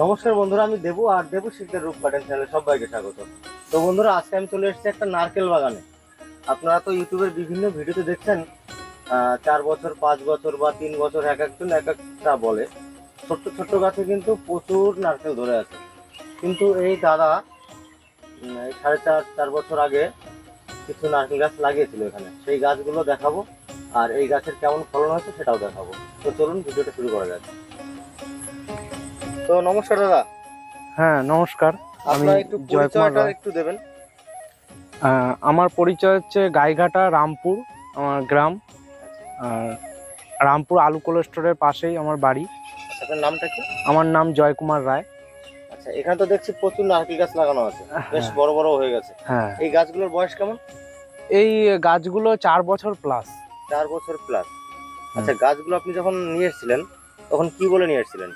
নমস্কার বন্ধুরা, আমি দেবু আর দেবু শিখদের রূপ গার্ডেন চ্যানেলে সবাইকে স্বাগত। তো বন্ধুরা, আজকে আমি চলে এসেছি একটা নারকেল বাগানে। আপনারা তো ইউটিউবের বিভিন্ন ভিডিওতে দেখছেন 4 বছর, 5 বছর বা 3 বছর এক একজন এক একটা বলে। ছোট্ট ছোট্ট গাছে কিন্তু প্রচুর নারকেল ধরে আছে। কিন্তু এই দাদা এই 4.5-4 বছর আগে কিছু নারকেল গাছ লাগিয়েছিল এখানে, সেই গাছগুলো দেখাবো আর এই গাছের কেমন ফলন হয়েছে সেটাও দেখাবো। তো চলুন ভিডিওটা শুরু করা যাক। তো নমস্কার দাদা। হ্যাঁ, নমস্কার। আমি আপনার একটু জয়কুমার পরিচয়টা রায়। একটু দেবেন। আমার পরিচয় হচ্ছে গাইঘাটা, রামপুর আমার গ্রাম। আর রামপুর আলু কোল্ড স্টোরের পাশেই আমার বাড়ি। আপনার নামটা কি? আমার নাম জয়কুমার রায়। আচ্ছা, এখানে তো দেখছি প্রচুর নারকেল গাছ লাগানো আছে, বেশ হ্যাঁ, বড় বড় হয়ে গেছে। হ্যাঁ। এই গাছগুলোর বয়স কেমন? এই গাছগুলো 4 বছর প্লাস। 4 বছর প্লাস। আচ্ছা, গাছগুলো আপনি যখন নিয়ে এসেছিলেন তখন কি বলে নিয়ে এসেছিলেন?